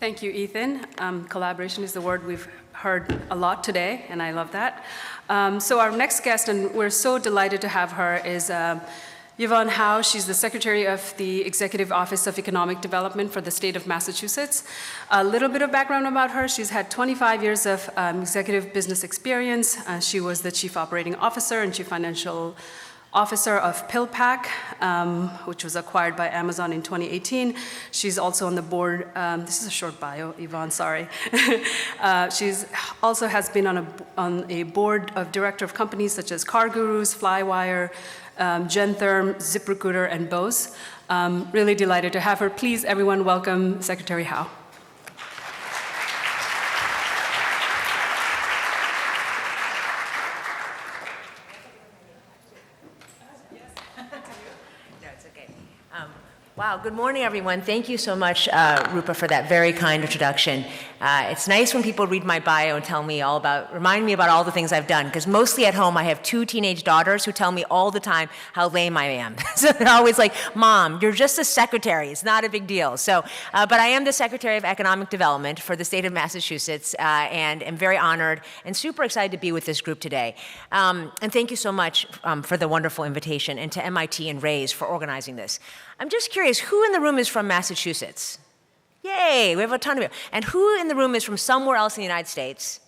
Thank you, Ethan. Collaboration is the word we've heard a lot today, and I love that. So our next guest, and we're so delighted to have her, is Yvonne Hao. She's the Secretary of the Executive Office of Economic Development for the state of Massachusetts. A little bit of background about her. She's had 25 years of executive business experience. She was the Chief Operating Officer and Chief Financial Officer of PillPack, which was acquired by Amazon in 2018. She's also on the board, this is a short bio, Yvonne, sorry. She's also has been on a board of director of companies such as CarGurus, Flywire, Gentherm, ZipRecruiter, and Bose. Really delighted to have her. Please, everyone, welcome Secretary Hao. Wow, good morning, everyone. Thank you so much, Rupa, for that very kind introduction. It's nice when people read my bio and remind me about all the things I've done, because mostly at home I have 2 teenage daughters who tell me all the time how lame I am. So they're always like, Mom, you're just a secretary, it's not a big deal. So, but I am the Secretary of Economic Development for the state of Massachusetts, and am very honored and super excited to be with this group today. And thank you so much for the wonderful invitation, and to MIT and Raise for organizing this. I'm just curious, who in the room is from Massachusetts? Yay, we have a ton of you. And who in the room is from somewhere else in the United States?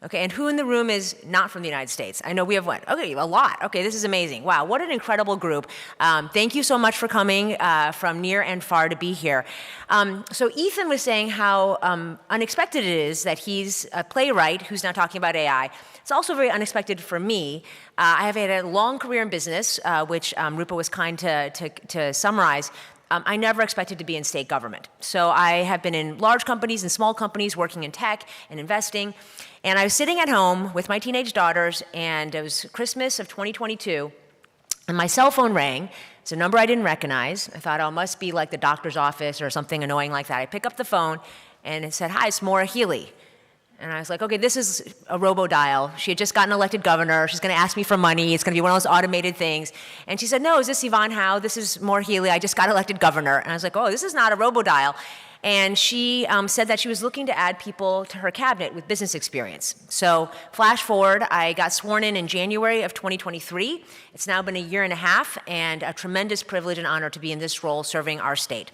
Okay, and who in the room is not from the United States? I know we have what? Okay, a lot. Okay, this is amazing. Wow, what an incredible group. Thank you so much for coming from near and far to be here. So Ethan was saying how unexpected it is that he's a playwright who's now talking about AI. It's also very unexpected for me. I have had a long career in business, which Rupa was kind to summarize. I never expected to be in state government. So I have been in large companies and small companies, working in tech and investing. And I was sitting at home with my teenage daughters, and it was Christmas of 2022, and my cell phone rang. It's a number I didn't recognize. I thought, oh, it must be like the doctor's office or something annoying like that. I pick up the phone, and it said, hi, it's Maura Healey. And I was like, okay, this is a robo-dial. She had just gotten elected governor. She's going to ask me for money. It's going to be one of those automated things. And she said, no, is this Yvonne Hao? This is Maura Healey. I just got elected governor. And I was like, oh, this is not a robo-dial. And she said that she was looking to add people to her cabinet with business experience. So flash forward, I got sworn in January of 2023. It's now been a year and a half, and a tremendous privilege and honor to be in this role serving our state.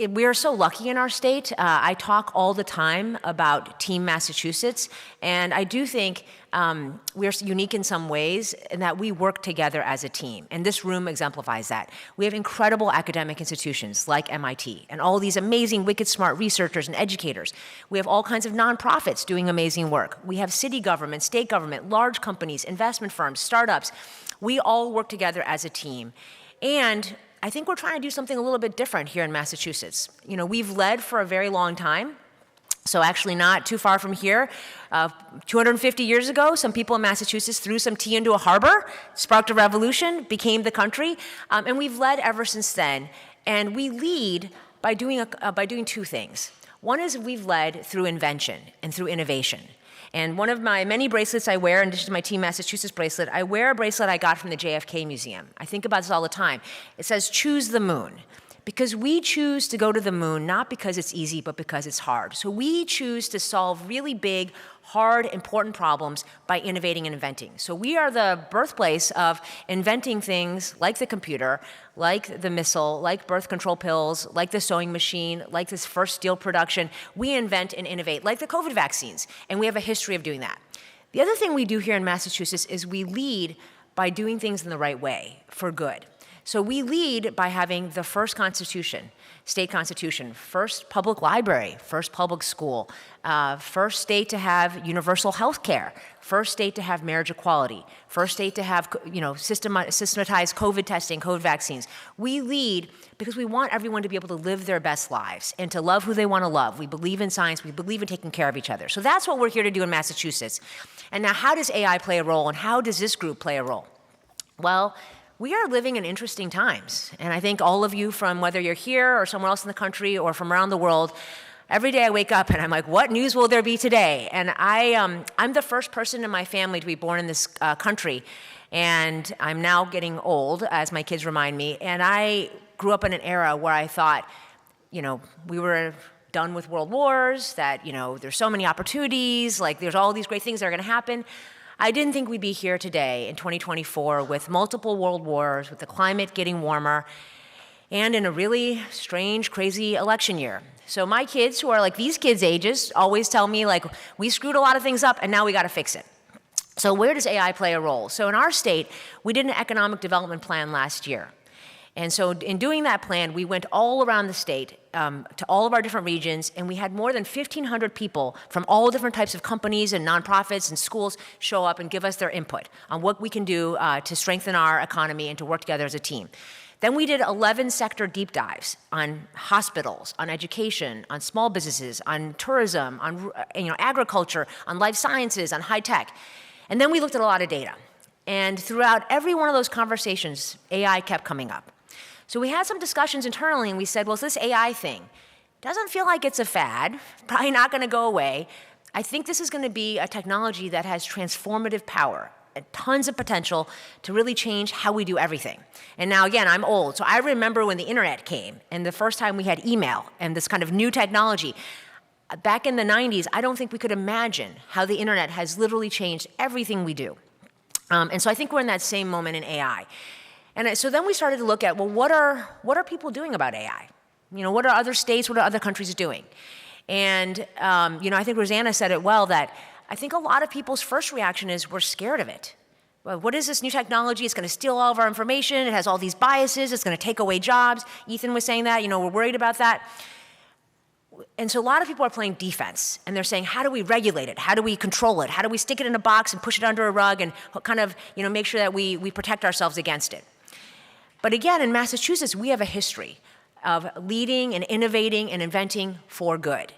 We are so lucky in our state. I talk all the time about Team Massachusetts, and I do think we're unique in some ways in that we work together as a team, and this room exemplifies that. We have incredible academic institutions like MIT, and all these amazing, wicked smart researchers and educators. We have all kinds of nonprofits doing amazing work. We have city government, state government, large companies, investment firms, startups. We all work together as a team, and I think we're trying to do something a little bit different here in Massachusetts. You know, we've led for a very long time. So actually not too far from here, 250 years ago, some people in Massachusetts threw some tea into a harbor, sparked a revolution, became the country, and we've led ever since then. And we lead by doing 2 things. One is we've led through invention and through innovation. And one of my many bracelets I wear, in addition to my Team Massachusetts bracelet, I wear a bracelet I got from the JFK Museum. I think about this all the time. It says, choose the moon. Because we choose to go to the moon, not because it's easy, but because it's hard. So we choose to solve really big, hard, important problems by innovating and inventing. So we are the birthplace of inventing things like the computer, like the missile, like birth control pills, like the sewing machine, like this first steel production. We invent and innovate, like the COVID vaccines, and we have a history of doing that. The other thing we do here in Massachusetts is we lead by doing things in the right way, for good. So we lead by having the first constitution, state constitution, first public library, first public school, first state to have universal health care, first state to have marriage equality, first state to have systematized COVID testing, COVID vaccines. We lead because we want everyone to be able to live their best lives and to love who they want to love. We believe in science. We believe in taking care of each other. So that's what we're here to do in Massachusetts. And now how does AI play a role, and how does this group play a role? Well, we are living in interesting times, and I think all of you, from whether you're here or somewhere else in the country or from around the world, every day I wake up and I'm like, what news will there be today? And I'm the first person in my family to be born in this country, and I'm now getting old, as my kids remind me, and I grew up in an era where I thought, we were done with world wars, that, there's so many opportunities, like there's all these great things that are gonna happen. I didn't think we'd be here today in 2024 with multiple world wars, with the climate getting warmer, and in a really strange, crazy election year. So my kids, who are like these kids' ages, always tell me, like, we screwed a lot of things up and now we gotta fix it. So where does AI play a role? So in our state, we did an economic development plan last year. And so in doing that plan, we went all around the state to all of our different regions, and we had more than 1,500 people from all different types of companies and nonprofits and schools show up and give us their input on what we can do to strengthen our economy and to work together as a team. Then we did 11 sector deep dives on hospitals, on education, on small businesses, on tourism, on agriculture, on life sciences, on high tech. And then we looked at a lot of data. And throughout every one of those conversations, AI kept coming up. So we had some discussions internally, and we said, well, this AI thing doesn't feel like it's a fad, probably not going to go away. I think this is going to be a technology that has transformative power and tons of potential to really change how we do everything. And now, again, I'm old, so I remember when the internet came, and the first time we had email and this kind of new technology. Back in the 90s, I don't think we could imagine how the internet has literally changed everything we do. And so I think we're in that same moment in AI. And so then we started to look at, well, what are people doing about AI? What are other states, what are other countries doing? And, I think Rosanna said it well, that I think a lot of people's first reaction is we're scared of it. Well, what is this new technology? It's going to steal all of our information. It has all these biases. It's going to take away jobs. Ethan was saying that, we're worried about that. And so a lot of people are playing defense, and they're saying, how do we regulate it? How do we control it? How do we stick it in a box and push it under a rug and kind of, make sure that we protect ourselves against it? But again, in Massachusetts, we have a history of leading and innovating and inventing for good.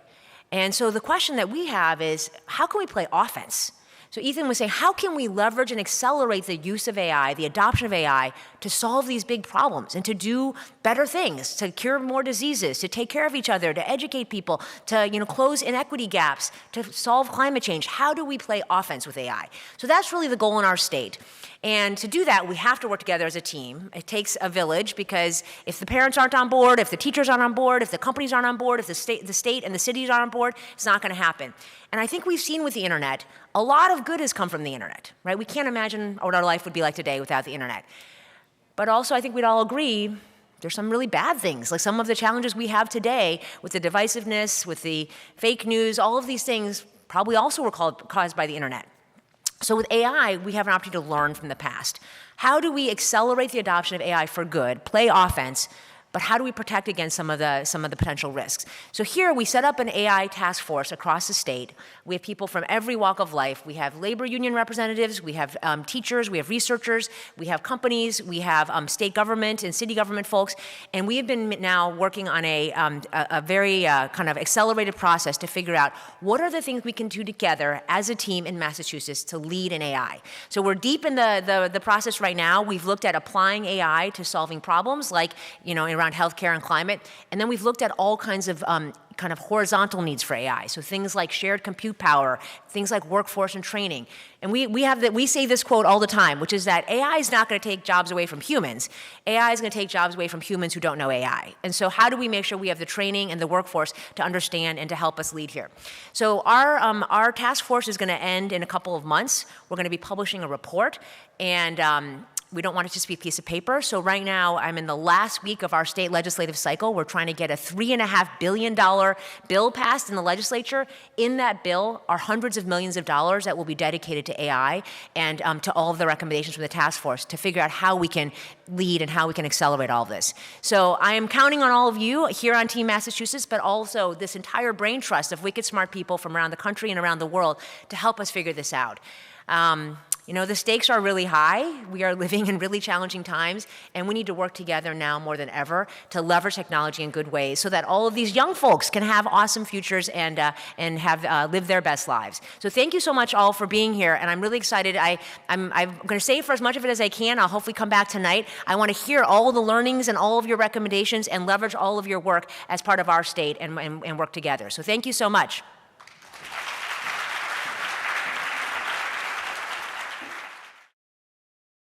And so the question that we have is, how can we play offense? So Ethan was saying, how can we leverage and accelerate the use of AI, the adoption of AI, to solve these big problems and to do better things, to cure more diseases, to take care of each other, to educate people, to close inequity gaps, to solve climate change? How do we play offense with AI? So that's really the goal in our state. And to do that, we have to work together as a team. It takes a village, because if the parents aren't on board, if the teachers aren't on board, if the companies aren't on board, if the state and the cities aren't on board, it's not going to happen. And I think we've seen with the internet, a lot of good has come from the internet, right? We can't imagine what our life would be like today without the internet. But also, I think we'd all agree there's some really bad things, like some of the challenges we have today with the divisiveness, with the fake news, all of these things probably also were caused by the internet. So with AI, we have an opportunity to learn from the past. How do we accelerate the adoption of AI for good, play offense, but how do we protect against some of the potential risks? So here we set up an AI task force across the state. We have people from every walk of life. We have labor union representatives, we have teachers, we have researchers, we have companies, we have state government and city government folks, and we have been now working on a very kind of accelerated process to figure out what are the things we can do together as a team in Massachusetts to lead in AI. So we're deep in the process right now. We've looked at applying AI to solving problems like, around healthcare and climate, and then we've looked at all kinds of kind of horizontal needs for AI. So things like shared compute power, things like workforce and training. And we say this quote all the time, which is that AI is not going to take jobs away from humans. AI is going to take jobs away from humans who don't know AI. And so how do we make sure we have the training and the workforce to understand and to help us lead here? So our task force is going to end in a couple of months. We're going to be publishing a report, and we don't want it to just be a piece of paper. So right now, I'm in the last week of our state legislative cycle. We're trying to get a $3.5 billion bill passed in the legislature. In that bill are hundreds of millions of dollars that will be dedicated to AI and to all of the recommendations from the task force to figure out how we can lead and how we can accelerate all of this. So I am counting on all of you here on Team Massachusetts, but also this entire brain trust of wicked smart people from around the country and around the world to help us figure this out. The stakes are really high. We are living in really challenging times, and we need to work together now more than ever to leverage technology in good ways so that all of these young folks can have awesome futures and have live their best lives. So thank you so much all for being here, and I'm really excited. I'm going to save for as much of it as I can. I'll hopefully come back tonight. I want to hear all the learnings and all of your recommendations and leverage all of your work as part of our state and work together. So thank you so much.